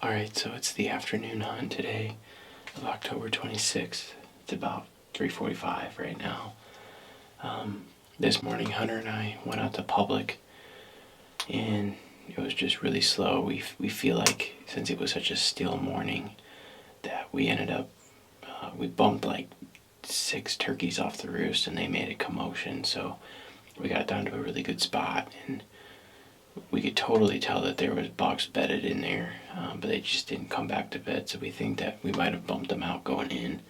Alright, so it's the afternoon hunt today of October 26th. It's about 3:45 right now. This morning, Hunter and I went out to public, and it was just really slow. We feel like, since it was such a still morning, that we ended up, we bumped like 6 turkeys off the roost, and they made a commotion, so we got down to a really good spot, and we could totally tell that there was bucks bedded in there, but they just didn't come back to bed, so we think that we might have bumped them out going in.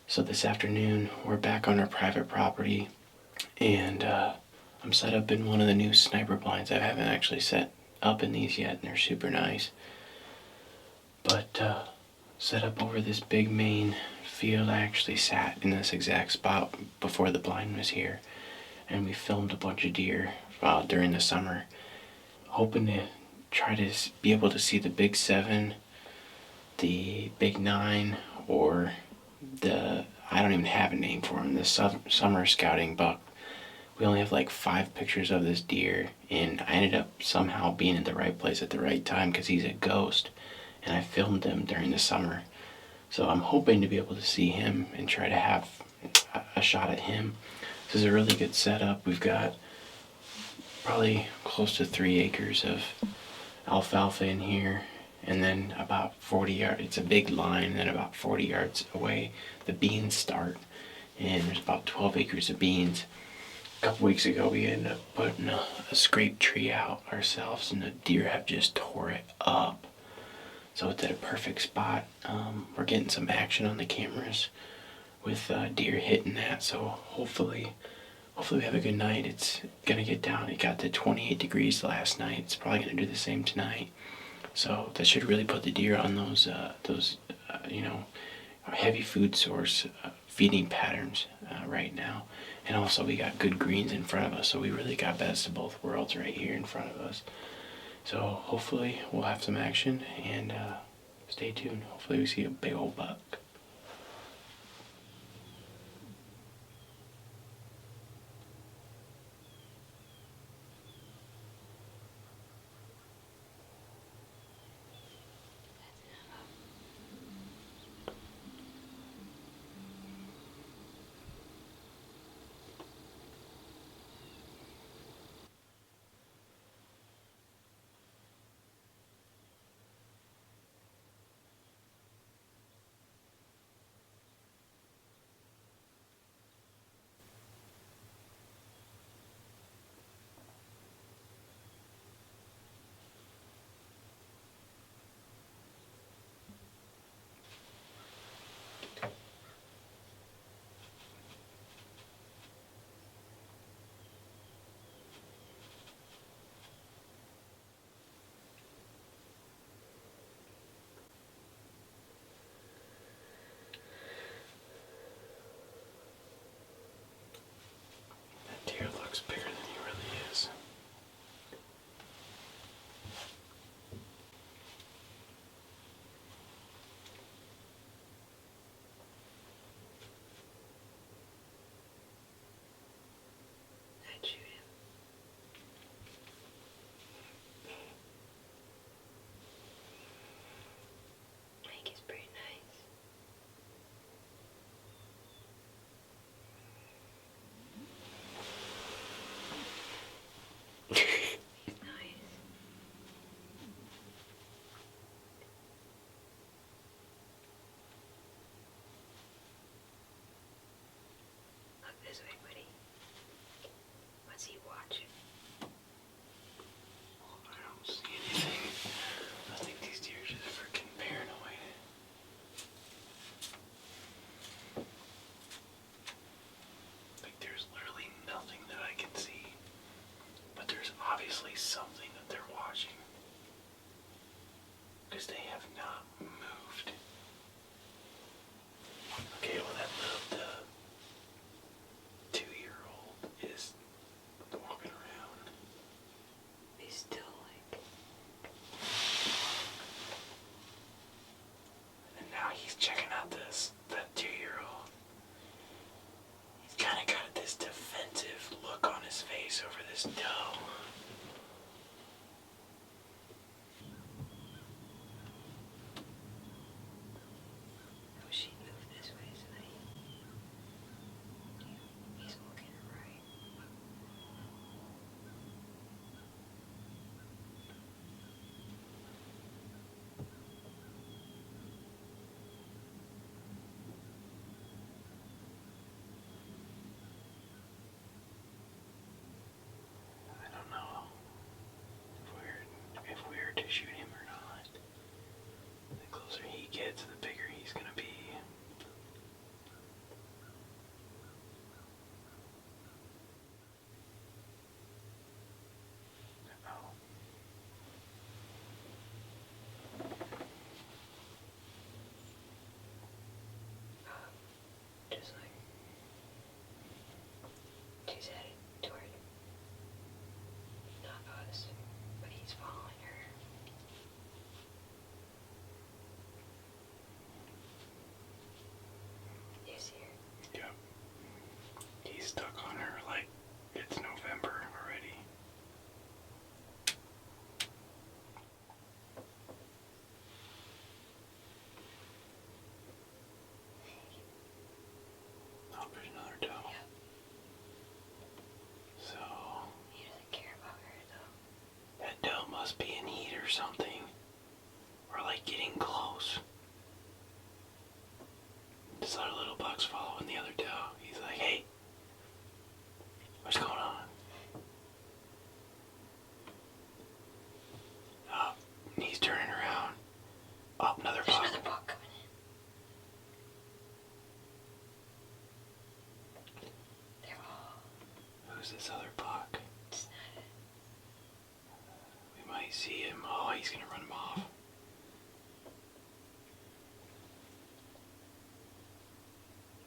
So this afternoon, we're back on our private property, and I'm set up in one of the new sniper blinds. I haven't actually set up in these yet, and they're super nice. But set up over this big main field. I actually sat in this exact spot before the blind was here, and we filmed a bunch of deer during the summer, hoping to try to be able to see the big 7, the big 9, or I don't even have a name for him, the summer scouting buck. We only have like 5 pictures of this deer, and I ended up somehow being at the right place at the right time because he's a ghost, and I filmed him during the summer. So I'm hoping to be able to see him and try to have a shot at him. This is a really good setup. We've got probably close to 3 acres of alfalfa in here, and then about 40 yards, it's a big line, and then about 40 yards away the beans start, and there's about 12 acres of beans. A couple weeks ago we ended up putting a scrape tree out ourselves, and the deer have just tore it up. So it's at a perfect spot. We're getting some action on the cameras with deer hitting that, so hopefully we have a good night. It's gonna get down. It got to 28 degrees last night. It's probably gonna do the same tonight. So that should really put the deer on those heavy food source feeding patterns right now. And also we got good greens in front of us, so we really got best of both worlds right here in front of us. So hopefully we'll have some action, and stay tuned. Hopefully we see a big old buck. Deer looks bigger than he really is. I'd shoot him. I think he's pretty nice. He's nice. Look this way, buddy. What's he watching? I don't see anything. I think these deer are just freaking paranoid. Like, there's literally nothing that I can see. But there's obviously something that they're watching, because they have not moved. Okay, well, that little 2-year-old is walking around. He's still like... And now he's checking out that 2-year-old. He's kind of got this defensive look on his face over this doe. stuck on her like it's November already. Oh, there's another doe. Yeah. So He doesn't care about her though. that doe must be in heat or something. Or like getting close. This other little buck's following the other doe. He's like, hey, what's going on? Oh, he's turning around. Oh, another There's buck. another buck coming in. They're all. Who's this other buck? It's not it. We might see him. Oh, he's gonna run him off.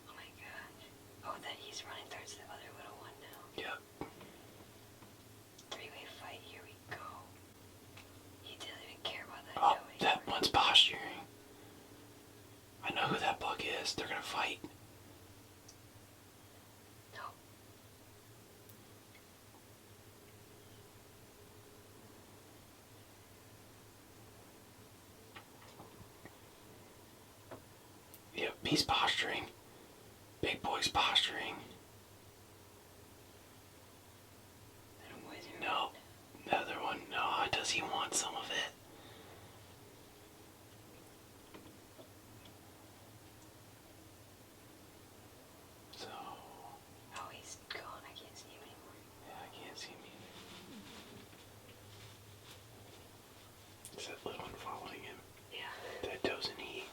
Oh my gosh. Oh, then he's running towards the other little one now. Yep. Three-way fight. Here we go. He doesn't even care about that Oh, doe that anymore. one's posturing. I know who that buck is. They're gonna fight. No. Yep, he's posturing. Big boy's posturing. Little boys are No. The other one, no. Does he want some of it? So, Oh, he's gone. I can't see him anymore. yeah, I can't see him either. Is that little one following him? Yeah. That doe's in heat.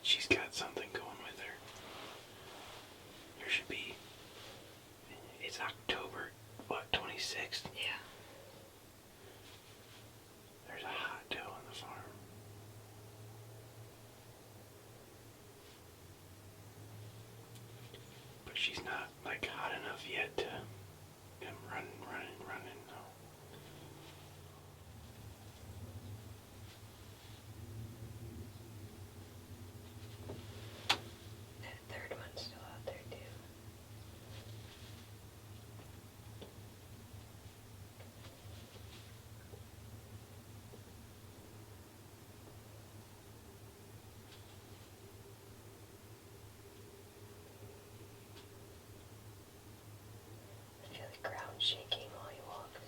She's got something going with her. There should be. It's October, what, 26th? Yeah. There's a hot doe on the farm. But she's not like hot enough yet to come running. No. That third one's still out there too. I feel the ground shaking while he walks.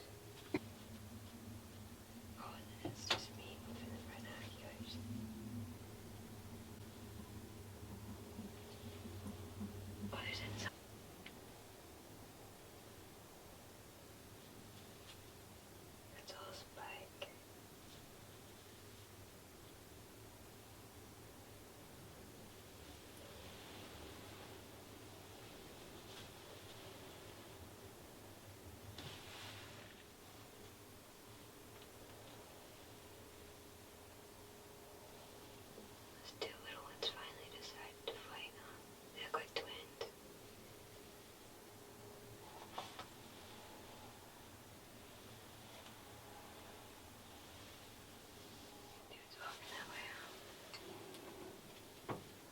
Oh, and then it's just me moving the binoculars. Oh, there's inside. That's all spike. Those two little ones finally decided to fight, huh? They look like twins. Dude's walking that way, huh?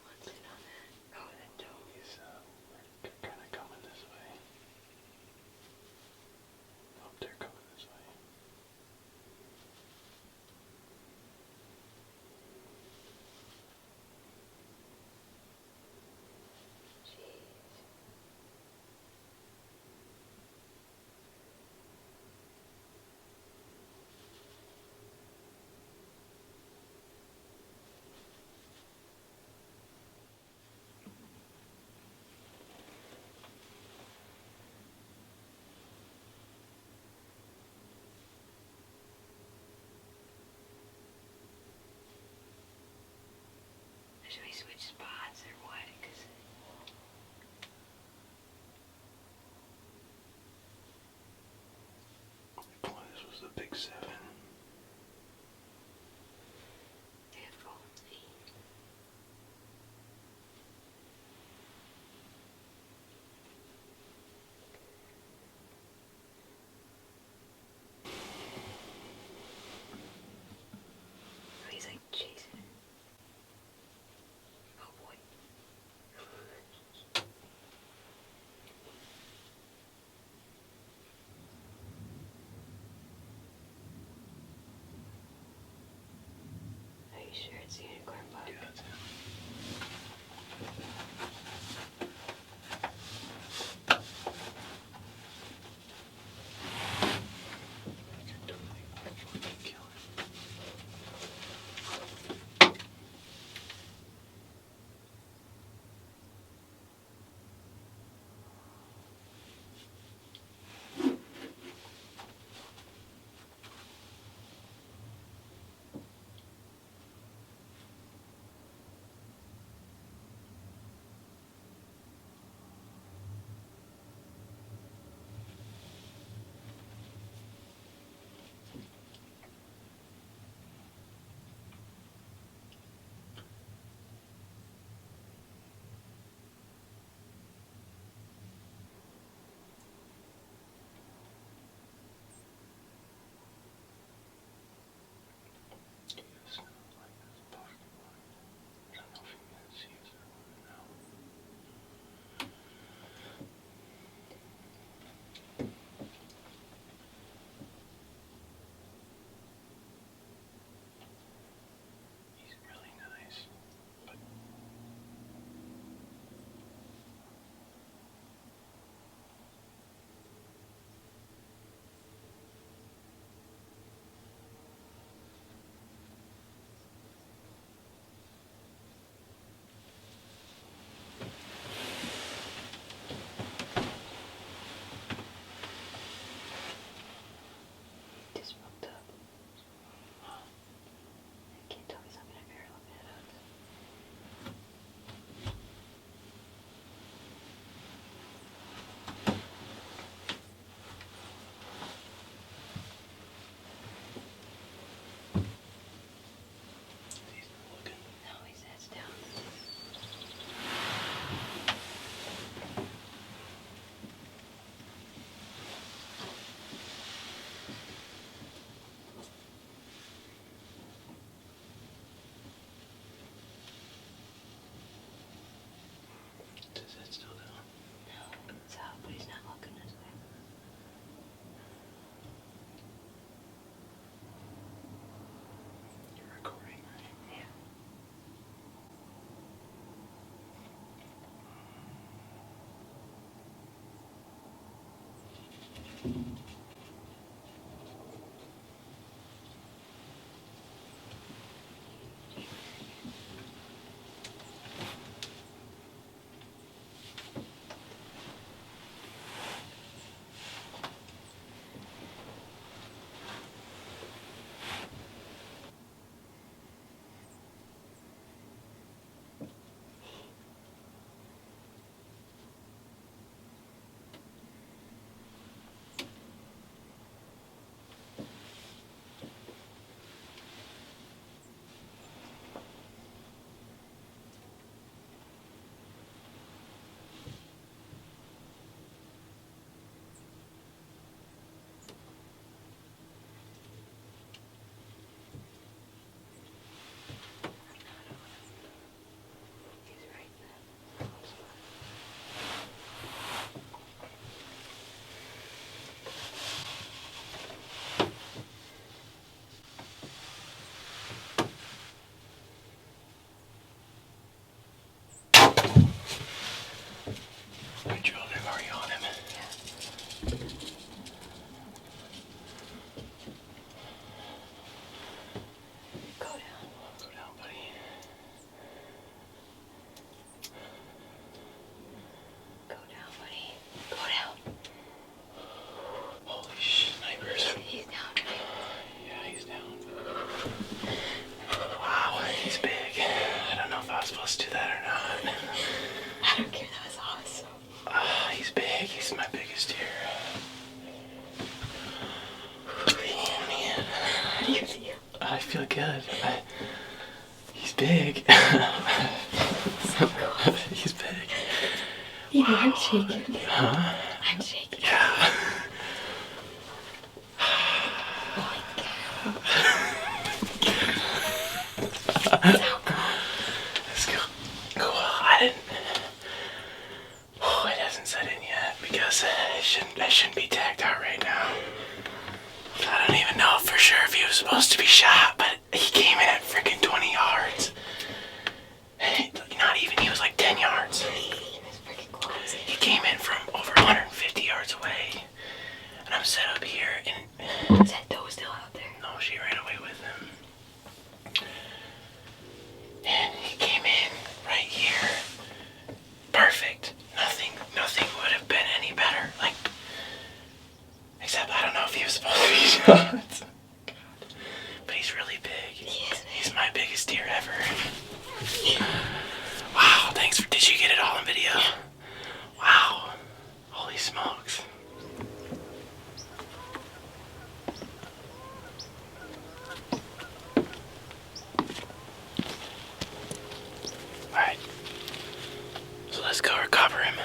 What's it on that? Oh, that doe. He's kind of coming this way. Oh, they're coming this way. Jeez. Should we switch spots or what? 'Cause Boy, this was the big 7. they have golden feet. Oh, he's like chasing it. Oh boy. you sure it's a unicorn bug? Yeah, that's it. Just fucked up. Can't tell me something I've ever looked at us. No, his head's down. Is his head still down? No, it's up, but he's not looking this way. You're recording, right? Yeah. He's right there. I drilled him. Are you on him? Go down. Go down, buddy. Go down, buddy. Go down. Holy snipers. He's down, right? Yeah, he's down. Wow, he's big. I don't know if I was supposed to do that or not. I don't care, that was awesome. He's big. He's my biggest deer. Oh, man. How do you feel? I feel good. He's big. So cool. He's big. You know, I'm shaking. Huh? I'm shaking. Yeah. Oh my god. So cool. Let's go. Cool. I didn't. Oh, it hasn't set in yet because I shouldn't be tagged out right now. I don't even know for sure if he was supposed to be shot, but He came in at freaking 20 yards. Not even, he was like 10 yards. That's freaking close. He came in from over 150 yards away. And I'm set up here, and Is that doe still out there? no, she ran away with him. And he came in right here. Perfect. Nothing would have been any better. Like, except I don't know if he was supposed to be shot. But he's really big. He's my biggest deer ever. Wow, thanks for, did you get it all in video? Wow. Holy smokes. Alright. So let's go recover him.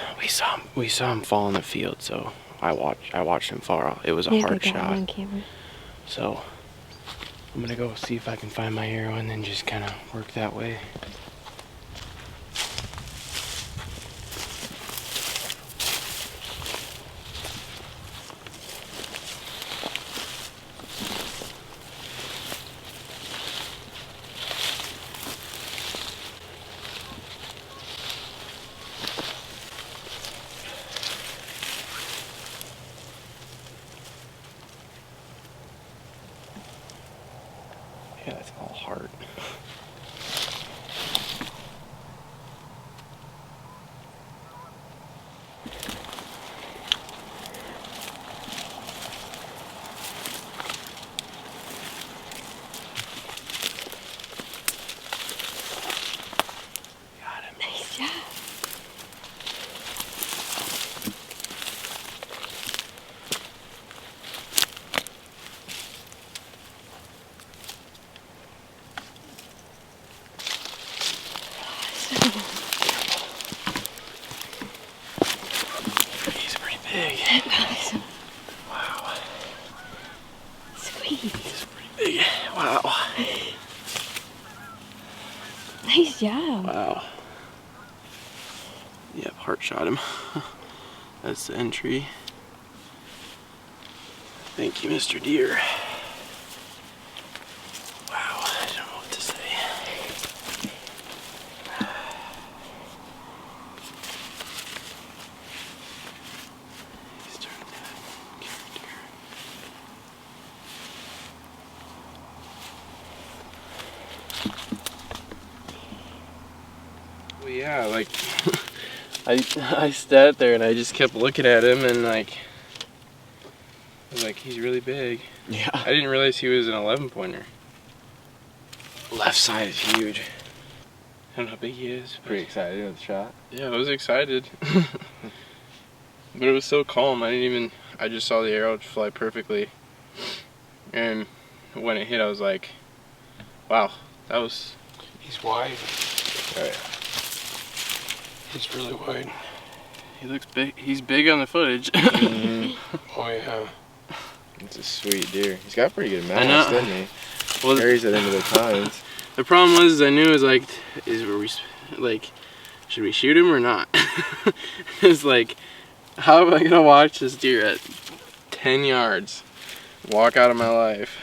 We saw him fall in the field, so I watched him fall. It was a hard shot. On camera. So I'm gonna go see if I can find my arrow and then just kind of work that way. Yeah, that's all hard. Got him. Nice job. He's pretty big. Awesome. Wow. Sweet. He's pretty big. Wow. Nice job. Wow. Yep, heart shot him. That's the entry. Thank you, Mr. Deer. Wow, I don't know what to say. He's turning that character. Well, yeah, like I sat there and I just kept looking at him and like I was like, he's really big. Yeah. I didn't realize he was an 11-pointer. Left side is huge. I don't know how big he is. Pretty excited with the shot. Yeah, I was excited. But it was so calm. I just saw the arrow fly perfectly. And when it hit, I was like, wow, that was... He's wide. Oh, yeah. He's really wide. He looks big. He's big on the footage. Oh yeah. It's a sweet deer. He's got pretty good I know. mass, doesn't he? Well, Carries it into the tines. the problem was, I knew it was like, should we shoot him or not? It's like, how am I gonna watch this deer at 10 yards walk out of my life?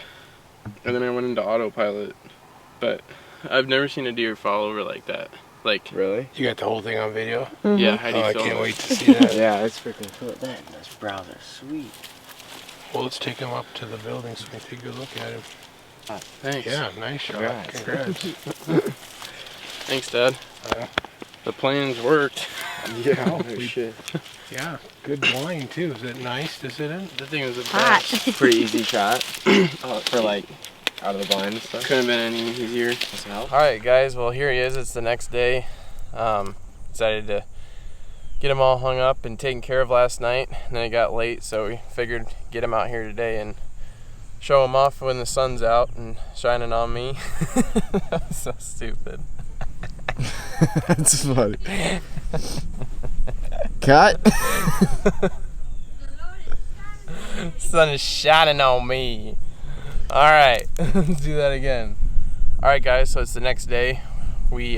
And then I went into autopilot. But I've never seen a deer fall over like that. Like, Really? You got the whole thing on video? yeah, how do you Oh, I film can't it? wait to see that. Yeah, it's freaking cool. Those brows are sweet. Well, let's take him up to the building so we can take a good look at him. Thanks. Yeah, nice shot. Congrats. Congrats. Thanks, Dad. The plans worked. Yeah, oh, shit. Yeah, good blind too. Is it nice to sit in? The thing was a Hot. Pretty easy shot. For like out of the blind and stuff. Couldn't have been any easier. Does it help? Alright guys, well here he is. It's the next day. Decided to get him all hung up and taken care of last night. And then it got late, so we figured get him out here today and show him off when the sun's out and shining on me. That was so stupid. That's funny. Cut. Sun is shining on me. Alright, let's do that again. Alright guys, so it's the next day. We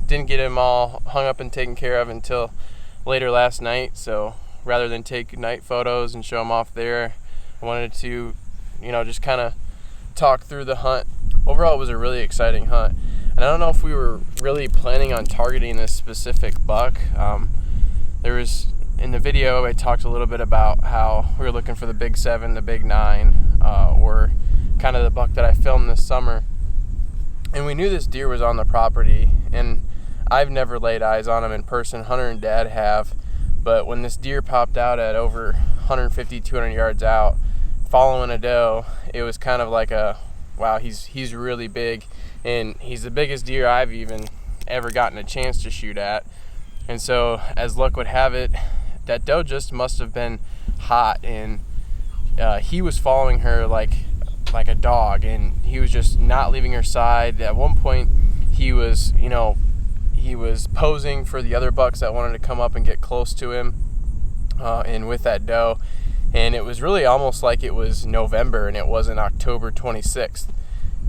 didn't get him all hung up and taken care of until later last night, so rather than take night photos and show him off there, I wanted to, just kind of talk through the hunt overall, it was a really exciting hunt. And I don't know if we were really planning on targeting this specific buck. There was, in the video, I talked a little bit about how we were looking for the big 7, the big 9, or kind of the buck that I filmed this summer. And we knew this deer was on the property, and I've never laid eyes on him in person. Hunter and Dad have. But when this deer popped out at over 150, 200 yards out, following a doe, it was kind of like a, wow, he's really big. And he's the biggest deer I've even ever gotten a chance to shoot at. And so, as luck would have it, that doe just must have been hot, and he was following her like a dog, and he was just not leaving her side. At one point, he was posing for the other bucks that wanted to come up and get close to him, and with that doe. And it was really almost like it was November and it wasn't October 26th.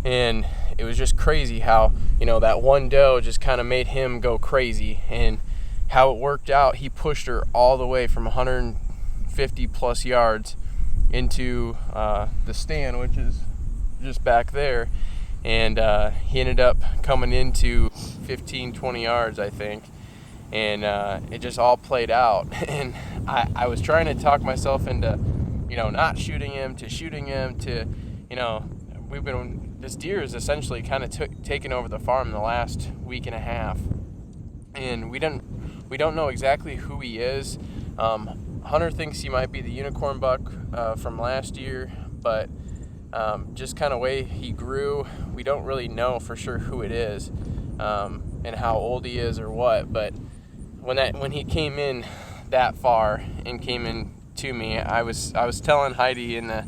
And it was just crazy how, that one doe just kind of made him go crazy. And how it worked out, he pushed her all the way from 150 plus yards into the stand, which is just back there. And he ended up coming into 15, 20 yards, I think. And it just all played out. And I was trying to talk myself into, not shooting him to, this deer is essentially kind of taken over the farm the last week and a half. And we don't know exactly who he is. Hunter thinks he might be the unicorn buck from last year, but just kind of way he grew, we don't really know for sure who it is, and how old he is or what. But when he came in that far and came in to me, I was telling Heidi in the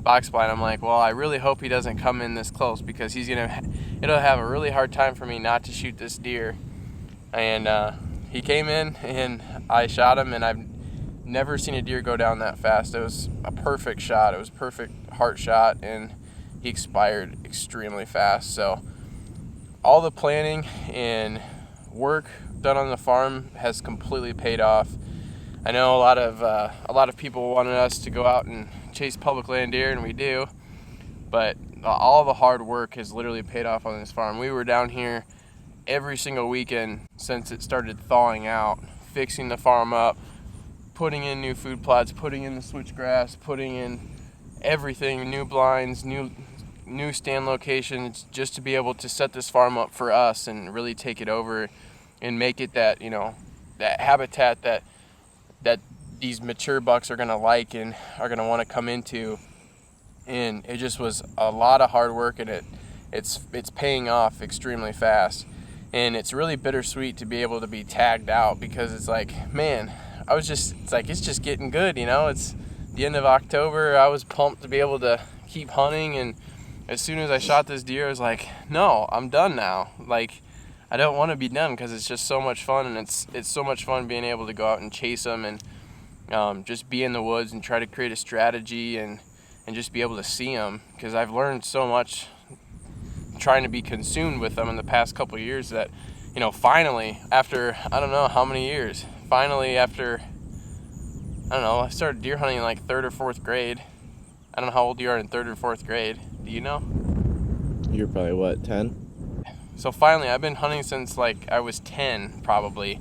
box blind, I'm like, well, I really hope he doesn't come in this close, because it'll have a really hard time for me not to shoot this deer. And he came in and I shot him, and I've never seen a deer go down that fast. It was a perfect shot. It was a perfect heart shot, and he expired extremely fast. So all the planning and work done on the farm has completely paid off. I know a lot of people wanted us to go out and chase public land deer, and we do, but all the hard work has literally paid off on this farm. We were down here every single weekend since it started thawing out, fixing the farm up, putting in new food plots, putting in the switchgrass, putting in everything, new blinds, new stand locations, just to be able to set this farm up for us and really take it over and make it that, that habitat that these mature bucks are going to like and are going to want to come into. And it just was a lot of hard work, and it's paying off extremely fast. And it's really bittersweet to be able to be tagged out, because it's like, man, it's just getting good, It's the end of October. I was pumped to be able to keep hunting, and as soon as I shot this deer, I was like, no, I'm done now. Like, I don't want to be done, because it's just so much fun, and it's so much fun being able to go out and chase them and just be in the woods and try to create a strategy and just be able to see them, because I've learned so much trying to be consumed with them in the past couple of years that, finally, after I don't know how many years, I started deer hunting in like 3rd or 4th grade. I don't know how old you are in 3rd or 4th grade. Do you know? You're probably what, 10? So finally, I've been hunting since like I was 10, probably,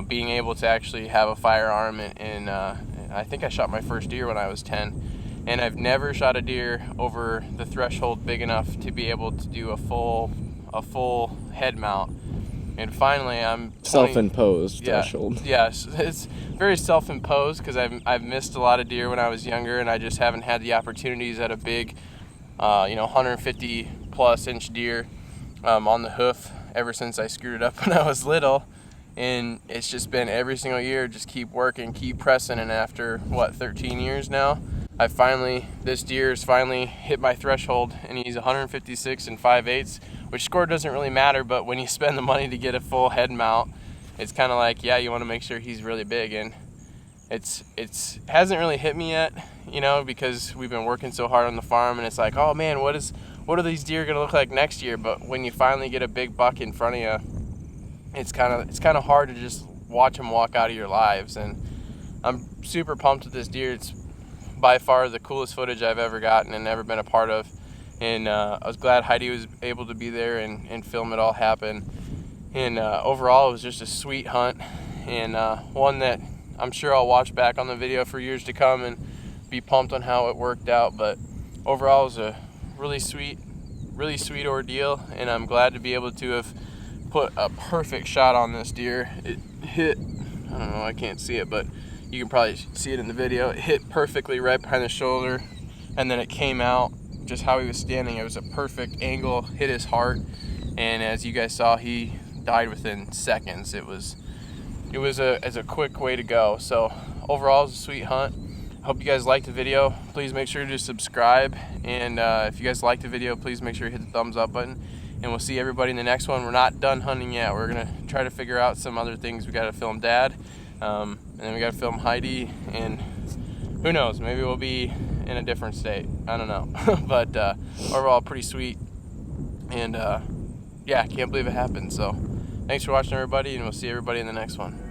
being able to actually have a firearm, and I think I shot my first deer when I was 10. And I've never shot a deer over the threshold big enough to be able to do a full head mount. And finally, I'm self-imposed threshold. Yes, it's very self-imposed, because I've missed a lot of deer when I was younger, and I just haven't had the opportunities at a big, 150 plus inch deer on the hoof ever since I screwed it up when I was little. And it's just been every single year, just keep working, keep pressing. And after 13 years now, this deer's finally hit my threshold, and he's 156 and 5/8, which score doesn't really matter, but when you spend the money to get a full head mount, it's kind of like, yeah, you want to make sure he's really big. And it's hasn't really hit me yet, because we've been working so hard on the farm, and it's like, oh man, what are these deer going to look like next year? But when you finally get a big buck in front of you, it's kind of hard to just watch them walk out of your lives. And I'm super pumped with this deer. It's by far the coolest footage I've ever gotten and ever been a part of. and I was glad Heidi was able to be there and film it all happen. And overall, it was just a sweet hunt, and one that I'm sure I'll watch back on the video for years to come and be pumped on how it worked out. But overall, it was a really sweet ordeal, and I'm glad to be able to have put a perfect shot on this deer. It hit, I don't know, I can't see it, but you can probably see it in the video. It hit perfectly right behind the shoulder, and then it came out just how he was standing. It was a perfect angle, hit his heart, and as you guys saw, he died within seconds. It was a quick way to go. So overall, it was a sweet hunt. Hope you guys liked the video. Please make sure to subscribe, and if you guys liked the video, please make sure to hit the thumbs up button, and we'll see everybody in the next one. We're not done hunting yet. We're gonna try to figure out some other things. We gotta film Dad, and then we gotta film Heidi, and who knows, maybe we'll be in a different state. I don't know. But overall, pretty sweet, and yeah, can't believe it happened. So thanks for watching, everybody, and we'll see everybody in the next one.